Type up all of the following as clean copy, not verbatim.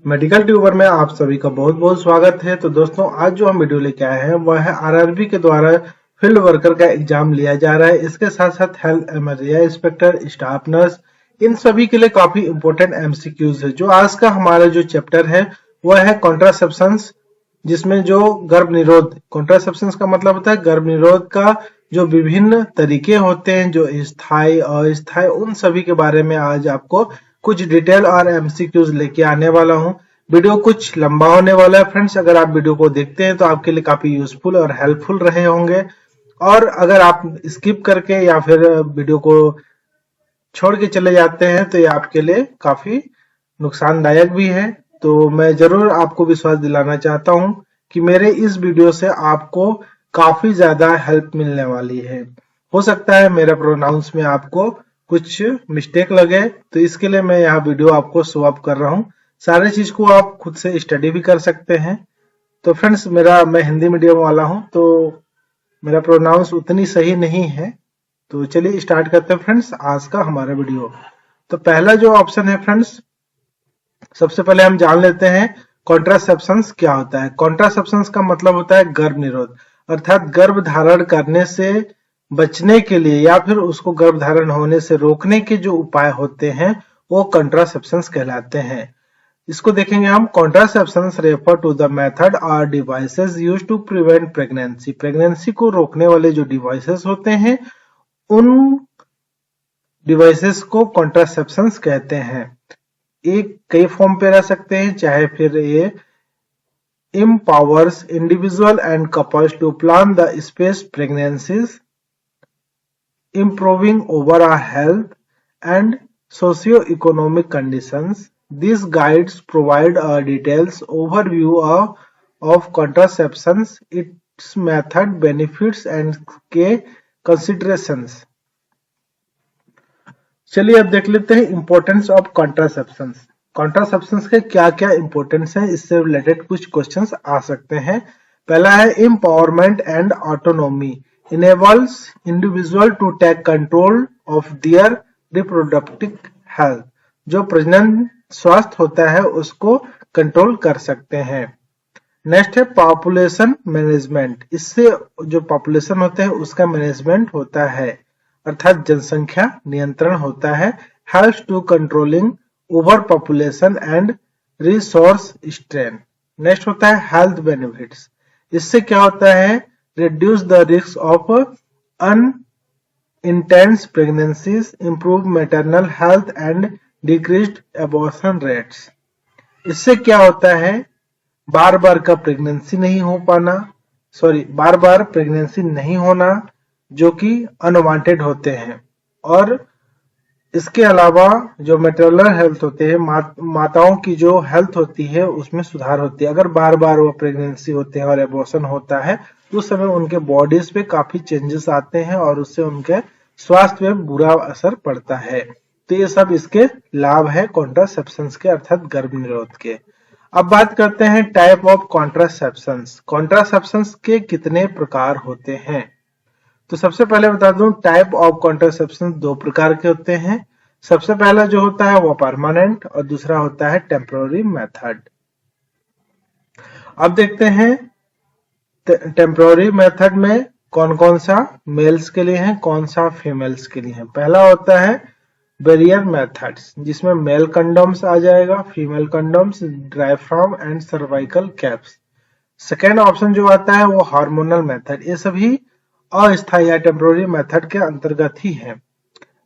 Medical tuber में आप सभी का बहुत बहुत स्वागत है। तो दोस्तों, आज जो हम वीडियो लेके आए हैं वह है आरआरबी के द्वारा फील्ड वर्कर का एग्जाम लिया जा रहा है। इसके साथ साथ health emergency inspector, staff nurse, इन सभी के लिए काफी इंपोर्टेंट एमसीक्यूज है। जो आज का हमारा जो चैप्टर है वह है कॉन्ट्रासेप्शंस, जिसमें जो गर्भ निरोध, कॉन्ट्रासेप्शंस का मतलब होता है गर्भ निरोध का जो विभिन्न तरीके होते हैं, जो स्थायी अस्थायी, उन सभी के बारे में आज आपको कुछ डिटेल और एमसीक्यूज लेके आने वाला हूं। वीडियो कुछ लंबा होने वाला है फ्रेंड्स। अगर आप वीडियो को देखते हैं तो आपके लिए काफी यूजफुल और हेल्पफुल रहे होंगे, और अगर आप स्किप करके या फिर वीडियो को छोड़ के चले जाते हैं तो ये आपके लिए काफी नुकसानदायक भी है। तो मैं जरूर आपको विश्वास दिलाना चाहता हूं कि मेरे इस वीडियो से आपको काफी ज्यादा हेल्प मिलने वाली है। हो सकता है मेरा प्रोनाउंस में आपको कुछ मिस्टेक लगे, तो इसके लिए मैं यहाँ वीडियो आपको शो अप कर रहा हूँ। सारे चीज को आप खुद से स्टडी भी कर सकते हैं। तो फ्रेंड्स, मैं हिंदी मीडियम वाला हूँ, तो मेरा प्रोनाउंस उतनी सही नहीं है। तो चलिए स्टार्ट करते हैं फ्रेंड्स आज का हमारा वीडियो। तो पहला जो ऑप्शन है फ्रेंड्स, सबसे पहले हम जान लेते हैं कॉन्ट्रासेप्शंस क्या होता है। कॉन्ट्रासेप्शंस का मतलब होता है गर्भ निरोध, अर्थात गर्भ धारण करने से बचने के लिए या फिर उसको गर्भ धारण होने से रोकने के जो उपाय होते हैं वो कॉन्ट्रासेप्शंस कहलाते हैं। इसको देखेंगे हम। Contraceptions refer to the method और devices used to prevent pregnancy. Pregnancy को रोकने वाले जो डिवाइसेस होते हैं उन डिवाइसेस को कॉन्ट्रासेप्शंस कहते हैं। एक कई फॉर्म पे रह सकते हैं, चाहे फिर ये empowers individual and couples to plan the spaced pregnancies, improving overall health and socio-economic conditions. These guides provide a detailed overview of contraceptions, its method, benefits and के considerations. चलिए अब देख लेते हैं इंपॉर्टेंस ऑफ कॉन्ट्रासेप्शंस। कॉन्ट्रासेप्शंस के क्या क्या importance है, इससे रिलेटेड कुछ क्वेश्चंस आ सकते हैं। पहला है empowerment and autonomy, enables individual to take control of their reproductive health. जो प्रजनन स्वास्थ्य होता है उसको कंट्रोल कर सकते हैं। नेक्स्ट है पॉपुलेशन मैनेजमेंट, इससे जो पॉपुलेशन होते हैं उसका मैनेजमेंट होता है, अर्थात जनसंख्या नियंत्रण होता है। Helps to controlling over population and resource strain. Next होता है हेल्थ बेनिफिट्स, इससे क्या होता है, reduce the risk of unintended pregnancies, improve maternal health and decreased abortion rates. इससे क्या होता है, बार बार प्रेगनेंसी नहीं होना जो कि अनवांटेड होते हैं। और इसके अलावा जो मैटरनल हेल्थ होते हैं, माताओं की जो हेल्थ होती है उसमें सुधार होती है। अगर बार बार वो प्रेगनेंसी होते हैं और एबॉर्शन होता है तो उस समय उनके बॉडीज पे काफी चेंजेस आते हैं और उससे उनके स्वास्थ्य पे बुरा असर पड़ता है। तो ये सब इसके लाभ है कॉन्ट्रासेप्शंस के, अर्थात गर्भ निरोध के। अब बात करते हैं टाइप ऑफ कॉन्ट्रासेप्शंस। कॉन्ट्रासेप्शंस के कितने प्रकार होते हैं, तो सबसे पहले बता दूं, टाइप ऑफ कॉन्ट्रासेप्शन दो प्रकार के होते हैं। सबसे पहला जो होता है वो परमानेंट और दूसरा होता है टेम्पररी मेथड। अब देखते हैं टेम्पररी मेथड में कौन कौन सा मेल्स के लिए है, कौन सा फीमेल्स के लिए है। पहला होता है बैरियर मेथड्स, जिसमें मेल कंडोम्स आ जाएगा, female condoms, diaphragm and cervical caps. Second option जो आता है वो हार्मोनल मेथड, ये सभी अस्थायी या टेम्पररी मेथड के अंतर्गत ही है।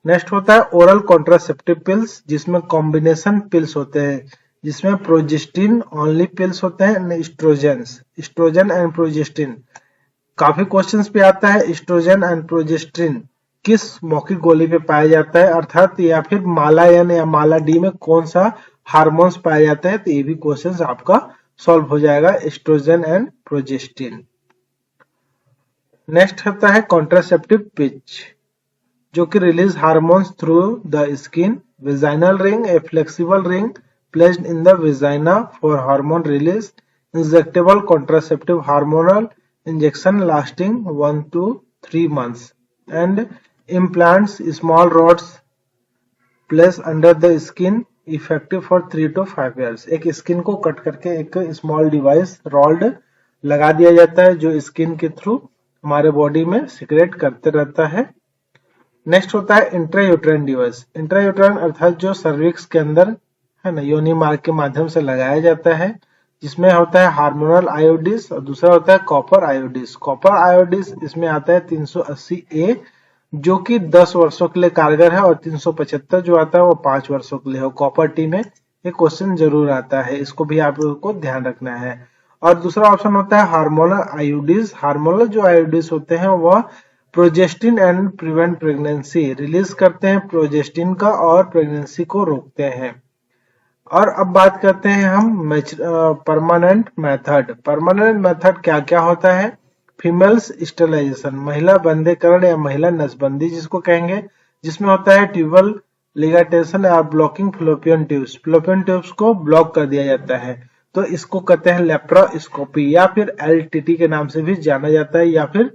नेक्स्ट होता है ओरल कॉन्ट्रासेप्टिव पिल्स, जिसमें कॉम्बिनेशन पिल्स होते हैं, जिसमें प्रोजेस्टिन ओनली पिल्स होते हैं, एस्ट्रोजन एंड प्रोजेस्टिन। काफी क्वेश्चंस पे आता है एस्ट्रोजन एंड प्रोजेस्टिन किस मौखिक गोली पे पाया जाता है, अर्थात या फिर माला एन या माला डी में कौन सा हार्मोन्स पाया जाता है। तो ये भी क्वेश्चंस आपका सॉल्व हो जाएगा, एस्ट्रोजन एंड प्रोजेस्टिन। नेक्स्ट होता है कॉन्ट्रासेप्टिव पिच, जो कि release hormones through the skin, vaginal ring, A flexible ring placed in the vagina for hormone release, injectable contraceptive hormonal injection lasting 1 to 3 months, and implants small rods placed under the skin effective for 3 to 5 years। एक skin को cut करके एक small device रॉल्ड लगा दिया जाता है जो skin के थ्रू हमारे बॉडी में सिक्रेट करते रहता है। नेक्स्ट होता है इंट्रायूट्राइन डिवाइस। इंट्रायूट्राइन अर्थात जो सर्विक्स के अंदर है ना, योनि मार्ग के माध्यम से लगाया जाता है, जिसमें होता है हार्मोनल आयोडिस और दूसरा होता है कॉपर आयोडिस। कॉपर आयोडिस इसमें आता है 380A, जो कि 10 वर्षों के लिए कारगर है, और 375 जो आता है वो 5 वर्षों के लिए है। कॉपर टी में एक क्वेश्चन जरूर आता है, इसको भी आप लोगों को ध्यान रखना है। और दूसरा ऑप्शन होता है हार्मोनल आयोडिस। हार्मोनल जो आयोडिस होते हैं वह progestin and prevent pregnancy release करते हैं, प्रोजेस्टिन का, और प्रेगनेंसी को रोकते हैं। और अब बात करते हैं हम परमानेंट मेथड। परमानेंट मेथड क्या क्या होता है? फीमेल्स स्टेरिलाइजेशन, महिला बंधेकरण या महिला नसबंदी जिसको कहेंगे, जिसमें होता है ट्यूबल लिगाटेशन या blocking fallopian tubes. Fallopian tubes को ब्लॉक कर दिया जाता है, तो इसको कहते हैं लेप्रोस्कोपी, या फिर एलटीटी के नाम से भी जाना जाता है, या फिर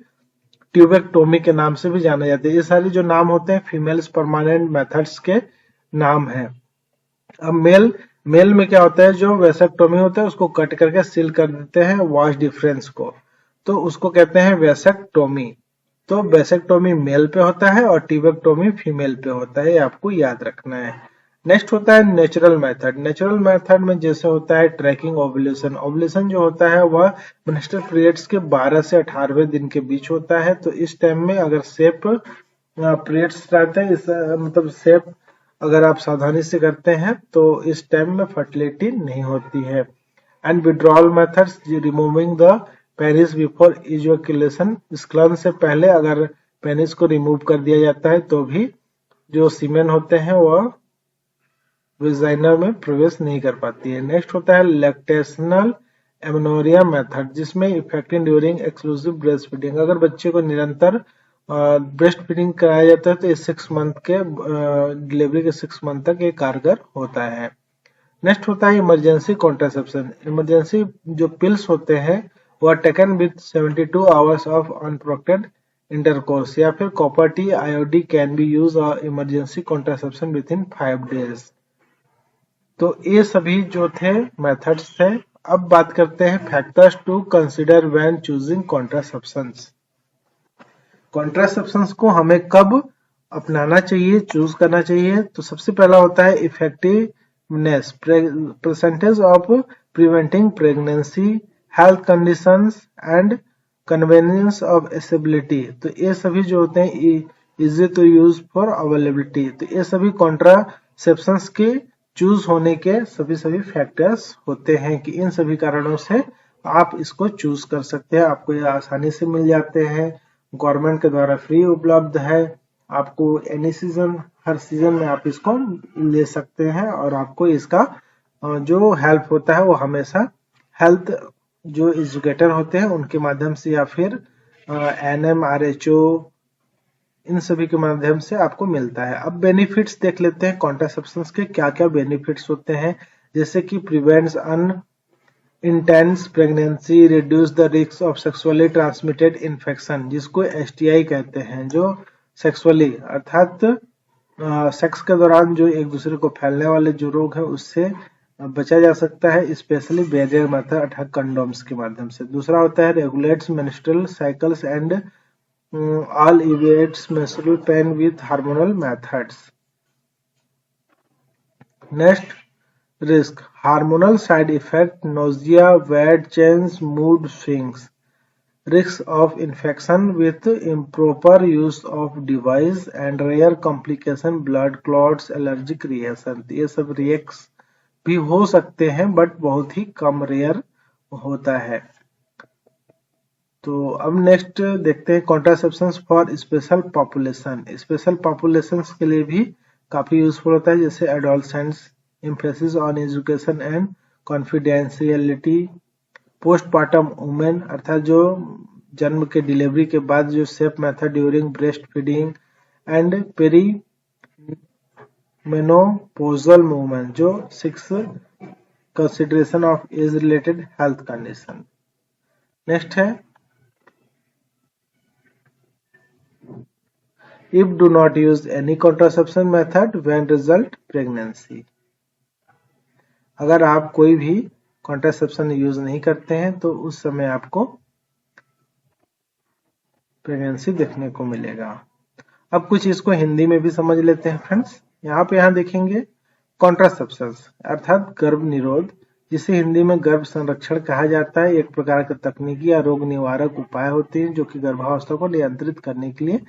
ट्यूबेक्टोमी के नाम से भी जाना जाता है। ये सारे जो नाम होते हैं फीमेल्स परमानेंट मेथड्स के नाम है। अब मेल में क्या होता है, जो वेसेक्टोमी होता है उसको कट करके सील कर देते हैं वाश डिफरेंस को, तो उसको कहते हैं वेसेक्टोमी। तो वेसेक्टोमी मेल पे होता है और ट्यूबेक्टोमी फीमेल पे होता है, आपको याद रखना है। नेक्स्ट होता है नेचुरल मेथड। नेचुरल मेथड में जैसे होता है ट्रैकिंग ओव्यूलेशन। ओव्यूलेशन जो होता है वह मेंस्ट्रुअल पीरियड्स के 12 से 18वें दिन के बीच होता है। तो इस टाइम में अगर सेफ पीरियड्स रहते हैं, इस मतलब सेफ अगर आप सावधानी से करते हैं तो इस टाइम में फर्टिलिटी नहीं होती है। And withdrawal methods, removing the penis before ejaculation, स्खलन से पहले अगर पेनिस को रिमूव कर दिया जाता है तो भी जो सीमेन होते हैं वह वेजाइना में प्रवेश नहीं कर पाती है। नेक्स्ट होता है लैक्टेशनल एमेनोरिया मेथड, जिसमें effective during exclusive breast feeding. अगर बच्चे को निरंतर ब्रेस्ट फीडिंग कराया जाता है तो इस 6 मंथ के डिलीवरी के 6 मंथ तक ये कारगर होता है। नेक्स्ट होता है इमरजेंसी कॉन्ट्रासेप्शन। इमरजेंसी जो पिल्स होते हैं वह taken with 72 hours of unprotected intercourse, या फिर copper T IOD can be use emergency contraception with in 5 days। तो ये सभी जो थे मेथड्स थे। अब बात करते हैं factors to consider when choosing contraceptions. Contraceptions को हमें कब अपनाना चाहिए, चूज करना चाहिए? तो सबसे पहला होता है effectiveness, percentage of preventing pregnancy, health conditions and convenience of accessibility. तो ये सभी जो होते हैं easy to use for availability. तो ये सभी कॉन्ट्रासेप्शंस के चूज होने के सभी फैक्टर्स होते हैं कि इन सभी कारणों से आप इसको चूज कर सकते हैं। आपको ये आसानी से मिल जाते हैं, गवर्नमेंट के द्वारा फ्री उपलब्ध है, आपको एनी सीजन, हर सीजन में आप इसको ले सकते हैं, और आपको इसका जो हेल्प होता है वो हमेशा हेल्थ जो एजुकेटर होते हैं उनके माध्यम से, या फिर NMRHO, इन सभी के माध्यम से आपको मिलता है। अब बेनिफिट्स देख लेते हैं कॉन्ट्रासेप्शंस के क्या क्या बेनिफिट्स होते हैं। जैसे कि prevents intense pregnancy, reduce the risk of sexually transmitted infection, जिसको STI कहते हैं, जो सेक्सुअली अर्थात सेक्स के दौरान जो एक दूसरे को फैलने वाले जो रोग है उससे बचा जा सकता है, स्पेशली बैरियर मेथड अर्थात कंडोम्स के माध्यम से। दूसरा होता है regulates menstrual cycles and alleviates menstrual pain with hormonal methods. Next risk, hormonal side effect, nausea, weight change, mood swings, risk of infection with improper use of device and rare complication, blood clots, allergic reaction। ये सब reacts भी हो सकते हैं but बहुत ही कम rare होता है। तो अब नेक्स्ट देखते हैं contraceptions for special population. Special populations के लिए भी काफी यूजफुल होता है, जैसे adolescents, emphasis on education and confidentiality, postpartum women अर्थात जो जन्म के डिलीवरी के बाद जो safe method during breast feeding, and peri menopausal women, जो 6 consideration of age related health condition. Next है if do not use any contraception method when result pregnancy. अगर आप कोई भी कॉन्ट्रासेप्शन यूज नहीं करते हैं तो उस समय आपको प्रेगनेंसी देखने को मिलेगा। अब कुछ इसको हिंदी में भी समझ लेते हैं फ्रेंड्स। यहाँ देखेंगे कॉन्ट्रासेप्शन अर्थात गर्भ निरोध, जिसे हिंदी में गर्भ संरक्षण कहा जाता है, एक प्रकार का तकनीकी या रोग निवारक उपाय होते हैं जो कि गर्भावस्था को नियंत्रित करने के लिए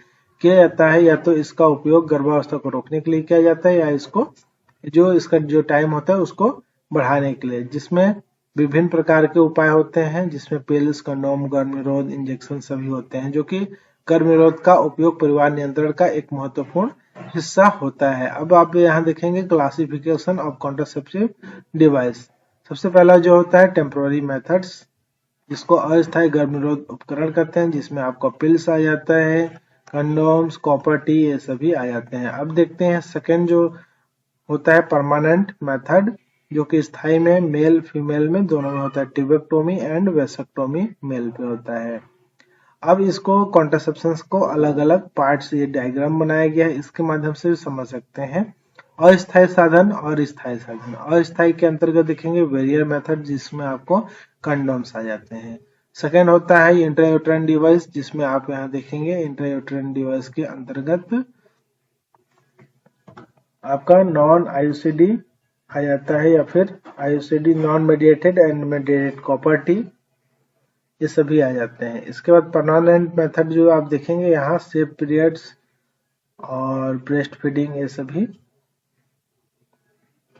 किया जाता है। या तो इसका उपयोग गर्भावस्था को रोकने के लिए किया जाता है या इसका जो टाइम होता है उसको बढ़ाने के लिए, जिसमें विभिन्न प्रकार के उपाय होते हैं, जिसमें पिल्स, कंडोम, गर्भ निरोध, इंजेक्शन सभी होते हैं, जो कि गर्भ निरोध का उपयोग परिवार नियंत्रण का एक महत्वपूर्ण हिस्सा होता है। अब आप यहाँ देखेंगे क्लासिफिकेशन ऑफ कॉन्ट्रासेप्टिव डिवाइस। सबसे पहला जो होता है टेम्पोररी मेथड्स, जिसको अस्थायी गर्भ निरोध उपकरण कहते हैं, जिसमें आपका पिल्स आ जाता है, कंडोम्स, कॉपर टी, ये सभी आ जाते हैं। अब देखते हैं सेकेंड जो होता है परमानेंट मेथड, जो कि स्थायी में मेल फीमेल में दोनों में होता है, ट्यूबेक्टोमी एंड वेसेक्टोमी मेल पे होता है। अब इसको कॉन्ट्रासेप्शन को अलग अलग पार्ट्स, ये डायग्राम बनाया गया है, इसके माध्यम से भी समझ सकते हैं। अस्थायी साधन और स्थायी साधन। अस्थायी के अंतर्गत देखेंगे बैरियर मेथड, जिसमें आपको कंडोम्स आ जाते हैं। सेकेंड होता है इंट्रायूटेराइन डिवाइस, जिसमें आप यहाँ देखेंगे इंट्रायूटेराइन डिवाइस के अंतर्गत आपका नॉन आईयूसीडी आ जाता है, या फिर IUCD non mediated and mediated copper T, ये सभी आ जाते हैं। इसके बाद परमानेंट मेथड जो आप देखेंगे यहाँ सेफ पीरियड्स और ब्रेस्ट फीडिंग, ये सभी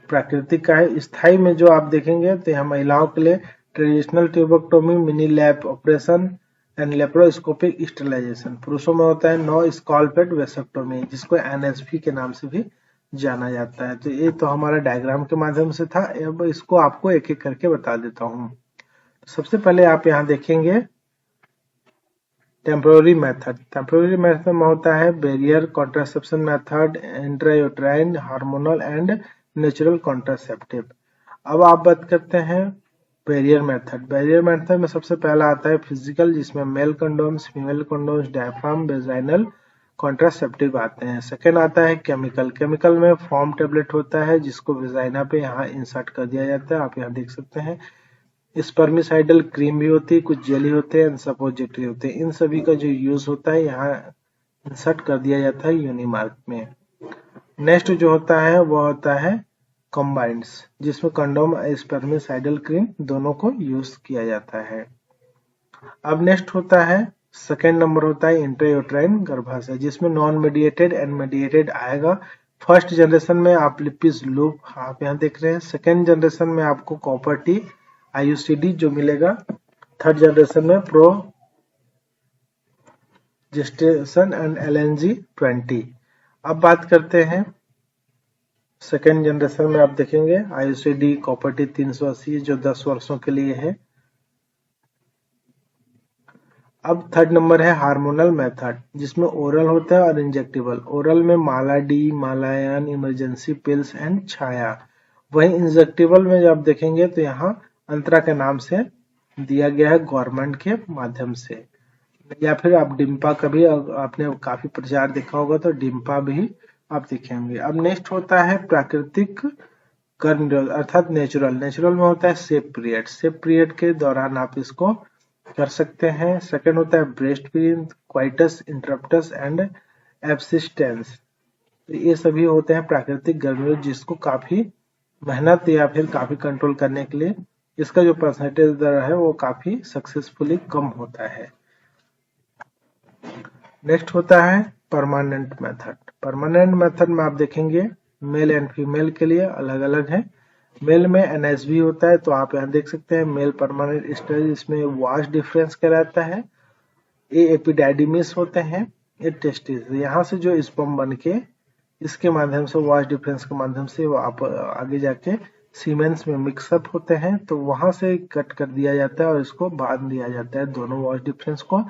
प्राकृतिक का है। स्थायी में जो आप देखेंगे तो यहाँ महिलाओं के लिए traditional tubectomy, mini lap operation and laparoscopic sterilization. पुरुषों में होता है नो स्कॉलपेड वेसेक्टोमी, जिसको एनएसवी के नाम से भी जाना जाता है। तो ये तो हमारा डायग्राम के माध्यम से था, अब इसको आपको एक एक करके बता देता हूँ। सबसे पहले आप यहाँ देखेंगे टेम्पोररी मेथड। टेम्पोररी मेथड में होता है barrier contraception method, intrauterine, hormonal and natural contraceptive. अब आप बात करते हैं बैरियर मेथड। बैरियर मेथड में सबसे पहला आता है फिजिकल, जिसमें male condoms, female condoms, diaphragm, vaginal contraceptive आते हैं। सेकेंड आता है केमिकल। केमिकल में फॉर्म टेबलेट होता है, जिसको वेजाइना पे यहाँ इंसर्ट कर दिया जाता है, आप यहाँ देख सकते हैं। स्पर्मिसाइडल क्रीम भी होती है, कुछ जेली होते हैं, सपोजिटरी होते हैं। इन सभी का जो यूज होता है यहाँ इंसर्ट कर दिया जाता है यूनिमार्क में। नेक्स्ट जो होता है वो होता है कंबाइंड्स, जिसमें कंडोम स्पर्मिसाइडल क्रीम दोनों को यूज किया जाता है। अब नेक्स्ट होता है सेकेंड नंबर होता है इंट्रायूटेराइन गर्भाशय, जिसमें नॉन मेडिएटेड एंड मेडिएटेड आएगा। फर्स्ट जनरेशन में आप लिपिस लूप आप यहाँ देख रहे हैं। सेकेंड जनरेशन में आपको कॉपर टी आईयूसीडी जो मिलेगा। थर्ड जनरेशन में प्रो जेस्टेशन एंड एलएनजी 20। अब बात करते हैं सेकेंड जनरेशन में, आप देखेंगे आईयूसीडी कॉपर टी 380 जो 10 वर्षों के लिए है। अब थर्ड नंबर है हार्मोनल मेथड, जिसमें ओरल होता है और इंजेक्टेबल। ओरल में माला डी, मालायन, इमरजेंसी पिल्स एंड छाया। वहीं इंजेक्टेबल में जब आप देखेंगे तो यहाँ अंतरा के नाम से दिया गया है गवर्नमेंट के माध्यम से, या फिर आप डिम्पा का भी आपने काफी प्रचार देखा होगा तो डिम्पा भी आप देखेंगे। अब नेक्स्ट होता है प्राकृतिक गर्भ निरोध अर्थात नेचुरल। नेचुरल में होता है सेफ पीरियड। सेफ पीरियड के दौरान आप इसको कर सकते हैं। सेकंड होता है breast feeding, coitus interruptus and abstinence. तो ये सभी होते हैं प्राकृतिक गर्भ निरोध, जिसको काफी मेहनत या फिर काफी कंट्रोल करने के लिए इसका जो परसेंटेज दर है वो काफी सक्सेसफुली कम होता है। नेक्स्ट होता है परमानेंट मेथड। परमानेंट मेथड में आप देखेंगे मेल एंड फीमेल के लिए अलग अलग है। मेल में एनएसवी होता है, तो आप यहाँ देख सकते हैं मेल परमानेंट स्टेज, इसमें वाश डिफरेंस कहलाता है। ये एपिडाइडिमिस होते हैं, ये टेस्टिस। यहाँ से जो स्पर्म बन के इसके माध्यम से वाश डिफरेंस के माध्यम से वो आप आगे जाके सीमेंस में मिक्सअप होते हैं, तो वहां से कट कर दिया जाता है और इसको बांध दिया जाता है दोनों वाश डिफरेंस को,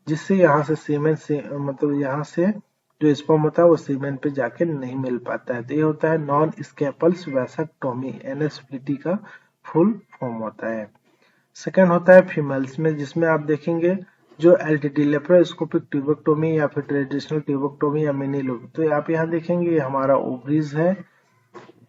जिससे यहाँ से सीमेंट से मतलब यहाँ से जो स्पर्म होता है वो सीमेंट पे जाके नहीं मिल पाता है। तो ये होता है नॉन स्केपल्स वेसेक्टोमी, एनएसवीटी का फुल फॉर्म होता है। सेकेंड होता है फीमेल्स में, जिसमें आप देखेंगे जो एलटीटी लेप्रोस्कोपिक ट्यूबेक्टोमी या फिर ट्रेडिशनल ट्यूबेक्टोमी या मिनी लूप। तो आप यहाँ देखेंगे हमारा ओवरीज है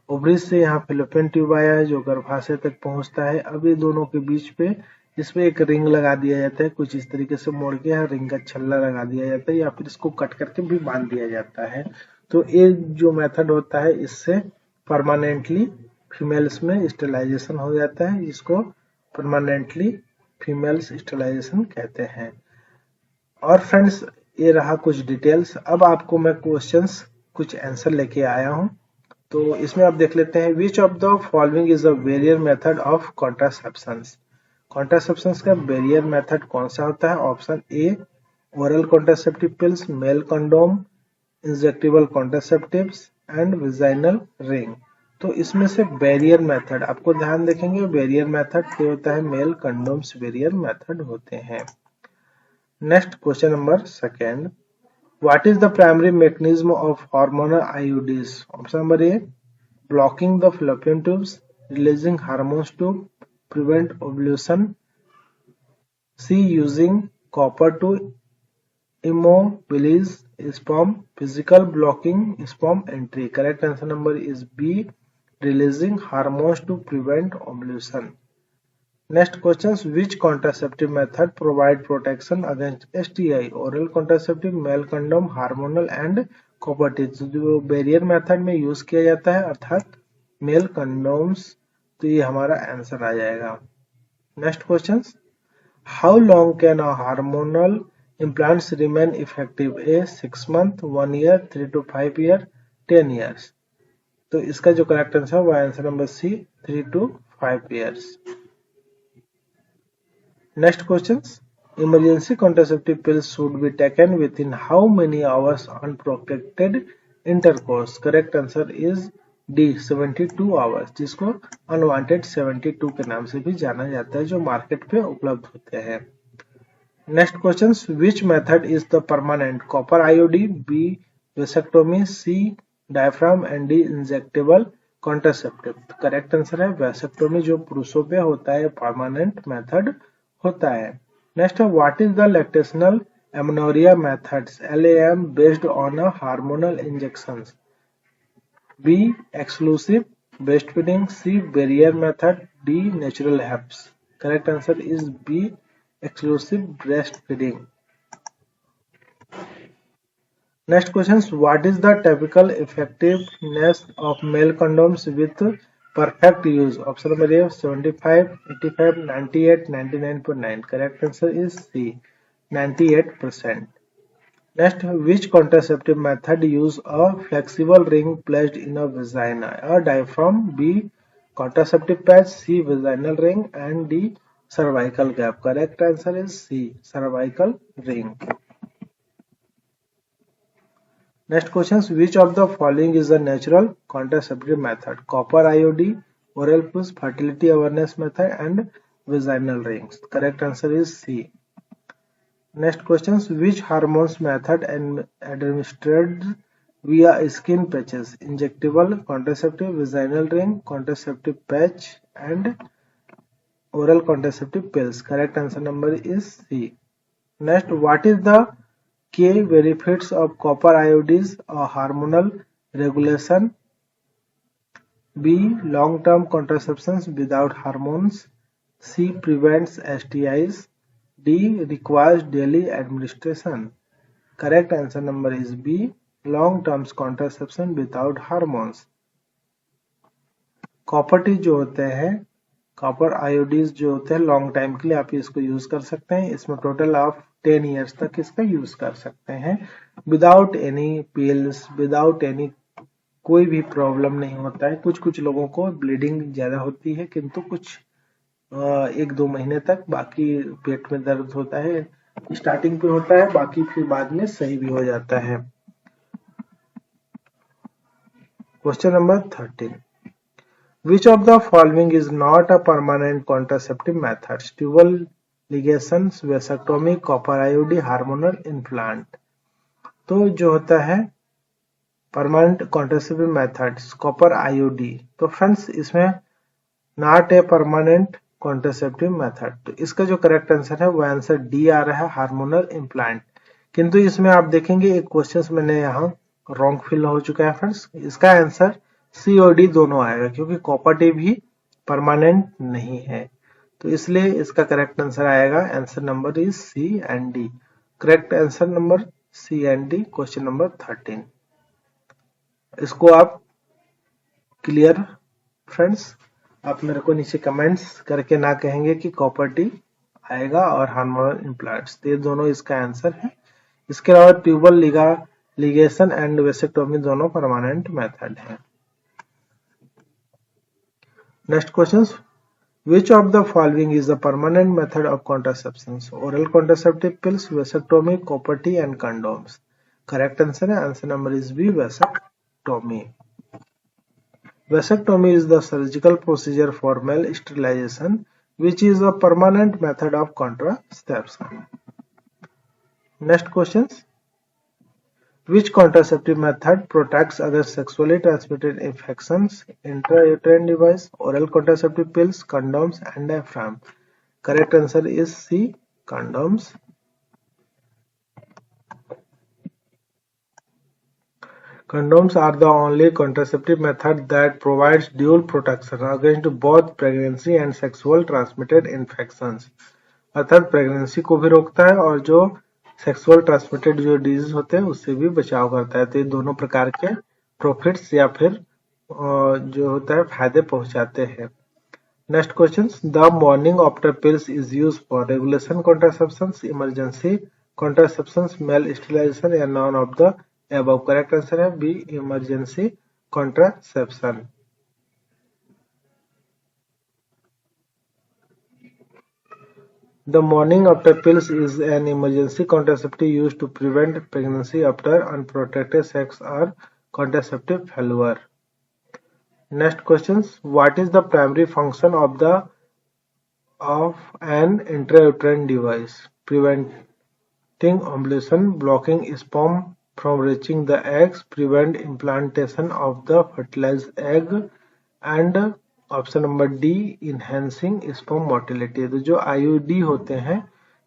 ओवरीज से यहाँ फिलोपियन ट्यूब आया है जो गर्भाशय तक पहुंचता है। अब ये दोनों के बीच पे इसमें एक रिंग लगा दिया जाता है, कुछ इस तरीके से मोड़ के यहाँ रिंग का छल्ला लगा दिया जाता है या फिर इसको कट करके भी बांध दिया जाता है। तो ये जो मेथड होता है इससे परमानेंटली फीमेल्स में स्टेलाइजेशन हो जाता है, जिसको परमानेंटली फीमेल्स स्टेलाइजेशन कहते हैं। और फ्रेंड्स ये रहा कुछ डिटेल्स। अब आपको मैं क्वेश्चंस कुछ आंसर लेके आया हूं, तो इसमें आप देख लेते हैं। Which of the following is a barrier method of contraceptions. Contraceptions का वेरियर मेथड कौन सा होता है? Option A oral contraceptive pills, male condom, injectable contraceptives and vaginal ring. तो इसमें से बैरियर मेथड आपको ध्यान देखेंगे, बैरियर मेथड क्या होता है? मेल कंडोम्स बैरियर मेथड होते हैं। Next question number second, what is the primary mechanism of hormonal IUDs? Option number A blocking the fallopian tubes, releasing hormones to prevent ovulation, C using copper to immobilize sperm, physical blocking sperm entry. Correct answer number is B, releasing hormones to prevent ovulation. Next questions, which contraceptive method provide protection against STI? Oral contraceptive, male condom, hormonal and copper teeth. जो barrier method में use किया जाता है अर्थात mail condoms, तो ये हमारा answer आ जाएगा। Next question, how long can a hormonal implants remain effective? A 6 month, 1 year, 3 to 5 year, 10 years. तो इसका जो करेक्ट आंसर है वो answer number C 3 to 5 years. Next question, emergency contraceptive pills should be taken within how many hours unprotected intercourse? Correct answer is D 72 hours, जिसको unwanted 72 के नाम से भी जाना जाता है, जो मार्केट पे उपलब्ध होते हैं। Next question, which method is the permanent? Copper IUD, B vasectomy, C diaphragm and D injectable contraceptive. Correct answer है वेसेक्टोमी, जो पुरुषों पे होता है, परमानेंट मेथड होता है। नेक्स्ट है, what is the lactational amenorrhoea methods? LAM based on a hormonal injections, B exclusive breastfeeding, C barrier method, D natural herbs. Correct answer is B exclusive breastfeeding. Next questions, what is the typical effectiveness of male condoms with perfect use? Option number A 75, 85, 98, 99.9. Correct answer is C 98%. Next, which contraceptive method use a flexible ring placed in a vagina? A diaphragm, B contraceptive patch, C vaginal ring and D cervical gap. Correct answer is C cervical ring. Next questions, which of the following is a natural contraceptive method? Copper IUD, oral pills, fertility awareness method and vaginal rings. Correct answer is C. Next questions, which hormones method and administered via skin patches? Injectable contraceptive, vaginal ring, contraceptive patch and oral contraceptive pills. Correct answer number is C. Next, what is the key benefits of copper iodide? A hormonal regulation, B long term contraception without hormones, C prevents STIs, D requires daily administration. Correct answer number is B long term contraception without hormones. Copper T जो होते हैं, copper आयोडीज जो होते हैं, long time के लिए आप इसको यूज कर सकते हैं। इसमें टोटल आप 10 इयर्स तक इसका यूज कर सकते हैं without any pills, without any कोई भी प्रॉब्लम नहीं होता है। कुछ कुछ लोगों को ब्लीडिंग ज्यादा होती है, किंतु कुछ 1-2 महीने तक, बाकी पेट में दर्द होता है, स्टार्टिंग पे होता है, बाकी फिर बाद में सही भी हो जाता है। Question number 13, which of the following is not a permanent contraceptive method? Tubal ligations, vasectomy, copper IUD, hormonal implant. तो जो होता है permanent contraceptive methods copper IOD, तो फ्रेंड्स इसमें not a permanent contraceptive method, तो इसका जो करेक्ट आंसर है वो आंसर डी आ रहा है, हार्मोनल इम्प्लांट। किंतु इसमें आप देखेंगे एक क्वेश्चन मैंने यहाँ रॉन्ग फिल हो चुका है फ्रेंड्स। इसका आंसर COD दोनों आएगा, क्योंकि कॉपर टी भी परमानेंट नहीं है। तो इसलिए इसका करेक्ट आंसर आएगा, answer number is C and D. Correct answer number C and D, question number 13। इसको आप क्लियर फ्रेंड्स? आप मेरे को नीचे कमेंट्स करके ना कहेंगे कि कॉपर टी आएगा और हार्मोनल इम्प्लांट्स, ये दोनों इसका आंसर है। इसके अलावा ट्यूबल लिगेशन एंड वेसेक्टोमी दोनों परमानेंट मेथड है। Next question, which of the following is the permanent method of contraception? Oral contraceptive pills, vasectomy, copper T and condoms. Correct answer है, answer number is B, vasectomy. Vasectomy is the surgical procedure for male sterilization, which is a permanent method of contraception. Next questions. Which contraceptive method protects against sexually transmitted infections? Intrauterine device, oral contraceptive pills, condoms and diaphragm. Correct answer is C, condoms. Condoms are the only contraceptive method that provides dual protection against both pregnancy and sexual transmitted infections. अर्थात pregnancy को भी रोकता है और जो sexual transmitted जो disease होते हैं उससे भी बचाव करता है। तो ये दोनों प्रकार के प्रॉफिट्स या फिर जो होता है फायदे पहुंचाते हैं। Next question, the morning after pills is use for regulation contraception, emergency contraception, male sterilization या none of the above. Correct answer है B, emergency contraception. The morning after pills is an emergency contraceptive used to prevent pregnancy after unprotected sex or contraceptive failure. Next questions, what is the primary function of an intrauterine device? Preventing ovulation, blocking sperm from reaching the eggs, prevent implantation of the fertilized egg, and option number D, enhancing sperm motility. तो जो IUD होते हैं,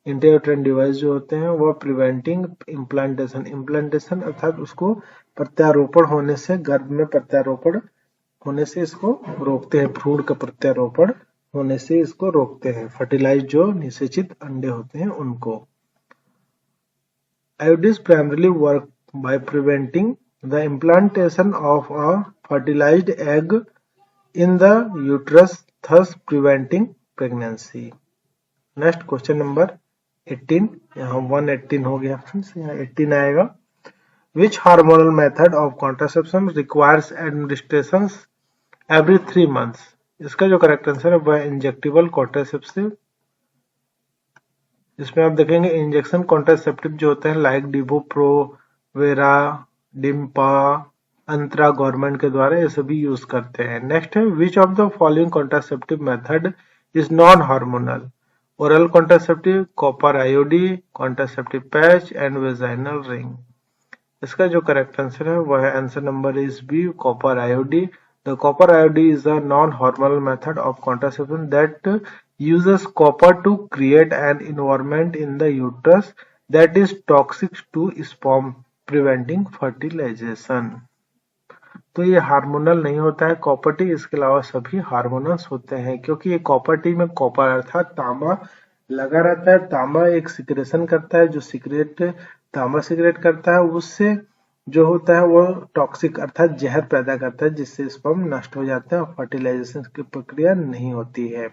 intrauterine device जो होते हैं, वह preventing implantation अर्थात उसको प्रत्यारोपण होने से, गर्भ में प्रत्यारोपण होने से इसको रोकते हैं, भ्रूण का प्रत्यारोपण होने से इसको रोकते हैं, फर्टिलाइज जो निषेचित अंडे होते हैं उनको। IUDs primarily work by preventing the implantation of a fertilized egg in the uterus, thus preventing pregnancy. Next question number 18, यहाँ 118 हो गया फ्रेंड्स, यहाँ 18 आएगा। Which hormonal method of contraception requires administration every 3 months? इसका जो करेक्ट आंसर है वह इंजेक्टिबल contraceptive. इसमें आप देखेंगे इंजेक्शन कॉन्ट्रासेप्टिव जो होते हैं लाइक डिवो प्रो, वेरा, डिम्पा, अंतरा गवर्नमेंट के द्वारा ये सभी यूज करते हैं। नेक्स्ट है, which of the following contraceptive method is non hormonal? Oral contraceptive, copper IUD, contraceptive patch and vaginal ring. इसका जो करेक्ट आंसर है वह है answer number is B, copper IUD. The copper IUD is a non hormonal method of contraception that uses copper to create an environment in the uterus that is toxic to sperm, preventing fertilization. तो ये hormonal नहीं होता है copper T, इसके अलावा सभी hormonals होते हैं, क्योंकि ये कॉपर टी में कॉपर अर्थात तांबा लगा रहता है। तांबा एक सिक्रेशन करता है, जो तांबा सिक्रेट करता है उससे जो होता है वो टॉक्सिक अर्थात जहर पैदा करता है, जिससे स्पर्म नष्ट हो जाता है और फर्टिलाइजेशन की प्रक्रिया नहीं होती है।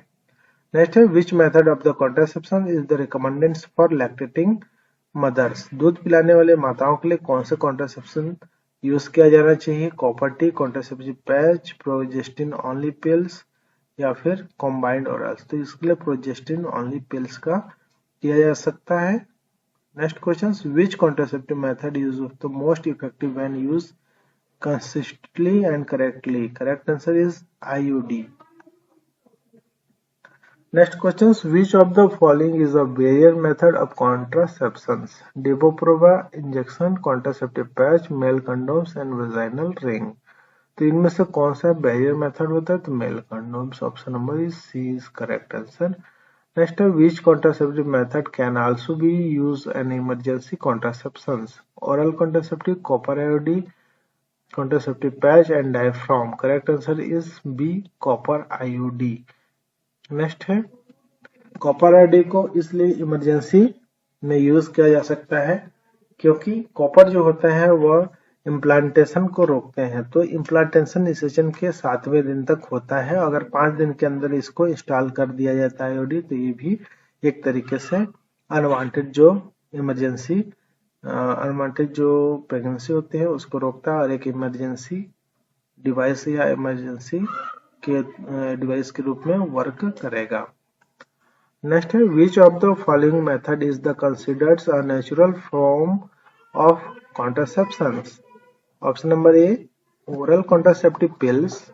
नेक्स्ट है, which method of the contraception is the recommended for lactating mothers? दूध पिलाने वाले माताओं के लिए कौन से कॉन्ट्रासेप्शन यूज किया जाना चाहिए? Copper T, contraceptive patch, progestin only pills या फिर कॉम्बाइंड ओरल्स? तो इसके लिए प्रोजेस्टिन ओनली पिल्स का किया जा सकता है। Next question, which contraceptive method is the most effective when use consistently and correctly? Correct answer is IUD. Next questions, which of the following is a barrier method of contraception? Depo-Provera, injection, contraceptive patch, male condoms and vaginal ring. तो इनमें से कौन सा barrier method होता है? तो male condoms. Option number is C is correct answer. Next है, which contraceptive method can also be use an emergency contraception? Oral contraceptive, copper IUD, contraceptive patch and diaphragm. Correct answer is B, copper IUD. Next है copper ID को इसलिए emergency में use किया जा सकता है क्योंकि कॉपर जो होता है वह इम्प्लांटेशन को रोकते हैं। तो इम्प्लांटेशन निषेचन के 7वें दिन तक होता है। अगर 5 दिन के अंदर इसको इंस्टॉल कर दिया जाता है आईओडी तो ये भी एक तरीके से अनवांटेड जो इमरजेंसी अनवांटेड जो प्रेगनेंसी होती है उसको रोकता है और एक इमरजेंसी डिवाइस या इमरजेंसी के डिवाइस के रूप में वर्क करेगा। नेक्स्ट है which of the following method is the considered a natural form of contraceptions. Option number A oral contraceptive pills,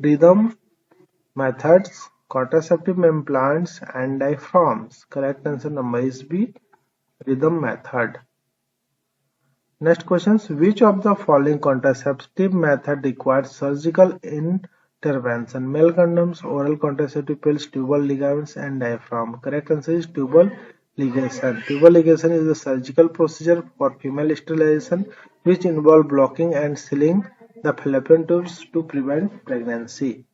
rhythm methods, contraceptive implants and diaphragms. Correct answer number is B, rhythm method. Next questions, which of the following contraceptive method requires surgical intervention? Male condoms, oral contraceptive pills, tubal ligaments and diaphragm. Correct answer is tubal ligation. Tubal ligation is a surgical procedure for female sterilization which involve blocking and sealing the fallopian tubes to prevent pregnancy.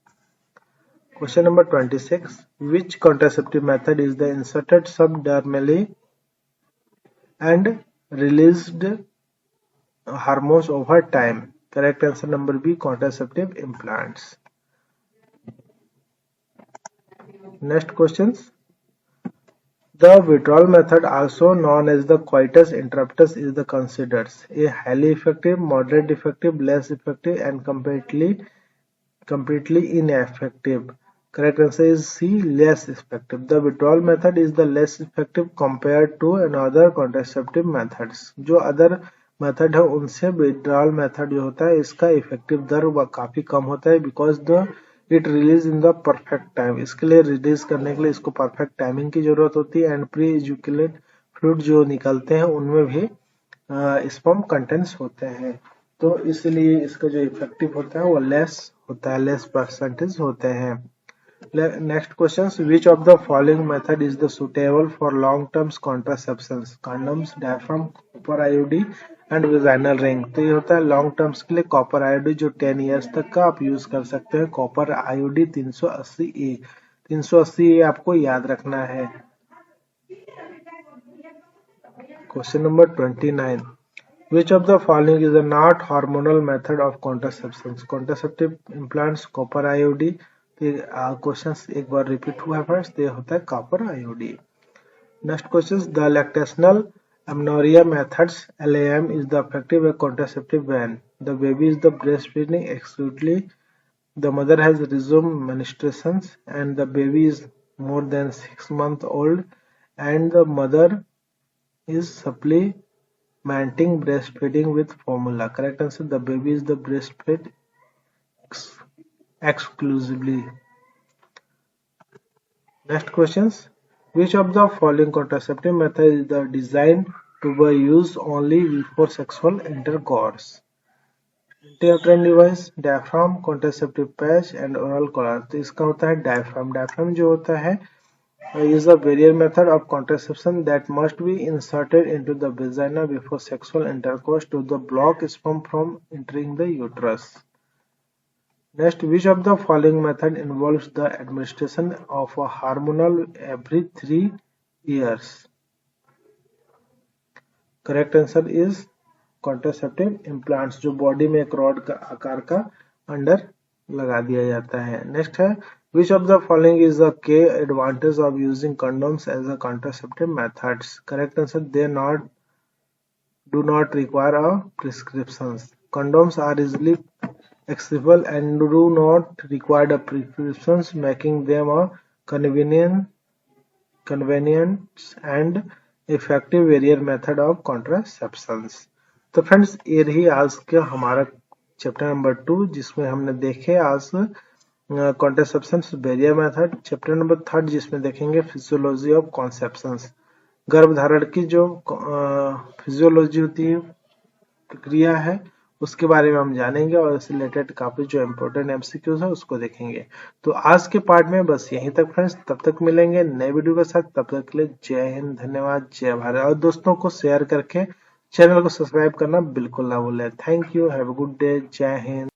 Question number 26. Which contraceptive method is the inserted subdermally and released hormones over time? Correct answer number B, contraceptive implants. Next questions. The withdrawal method, also known as the coitus interruptus, is the considered a highly effective, moderate effective, less effective, and completely ineffective. Correct answer is C, less effective. The withdrawal method is the less effective compared to another contraceptive methods. जो other method है उनसे withdrawal method जो होता है इसका effective दर वह काफी कम होता है because it release in the perfect time. इसके लिए रिलीज करने के लिए इसको perfect timing की जरूरत होती है and pre-ejaculate fluid जो निकलते हैं उनमें भी sperm contents होते हैं तो इसलिए इसका जो इफेक्टिव होता है वो लेस होता है, लेस परसेंटेज होते हैं। Next question, which of the following method is the suitable for long terms contraceptions? Condoms, diaphragm, copper IUD and vaginal ring. तो ये होता है लॉन्ग टर्म्स के लिए कॉपर आईओडी जो 10 इयर्स तक का आप यूज कर सकते हैं। कॉपर आईओडी 380A 380A आपको याद रखना है। Question number 29, which of the following is a not hormonal method of contraception? Contraceptive implants, copper IUD। Questions एक बार रिपीट हुआ है फर्स्ट, ये होता है copper IOD. Next question, the lactational amenorrhea methods LAM is the effective contraceptive when the baby is the breastfeeding exclusively, the mother has resumed menstruations and the baby is more than 6 months old and the mother is supplementing breastfeeding with formula. Correct answer, the baby is the breastfed exclusively. Next questions, which of the following contraceptive method is the designed to be used only before sexual intercourse? Intrauterine device, diaphragm, contraceptive patch and oral collar। तो इसका होता है diaphragm। diaphragm जो होता है is a barrier method of contraception that must be inserted into the vagina before sexual intercourse to block sperm from entering the uterus. Next, which of the following method involves the administration of a hormonal every 3 years? Correct answer is contraceptive implants जो body में एक rod का आकार का under लगा दिया जाता है। नेक्स्ट है, which of the following is the key advantage of using condoms as a contraceptive methods? Correct answer, they do not require a prescription. Condoms are easily accessible and do not require a prescription, making them a convenient and effective barrier method of contraceptions. तो friends ये रही आज का हमारा chapter number 2 जिसमें हमने देखे आज contraception barrier method. Chapter number 3 जिसमें देखेंगे फिजियोलॉजी ऑफ कॉन्सेप्शंस, गर्भधारण की जो फिजियोलॉजी होती है, प्रक्रिया है, उसके बारे में हम जानेंगे और इससे रिलेटेड काफी जो इम्पोर्टेंट एमसीक्यूज है उसको देखेंगे। तो आज के पार्ट में बस यहीं तक फ्रेंड्स, तब तक मिलेंगे नए वीडियो के साथ। तब तक के लिए जय हिंद, धन्यवाद, जय भारत। और दोस्तों को शेयर करके चैनल को सब्सक्राइब करना बिल्कुल ना भूलें। Thank you, have a good day, जय हिंद।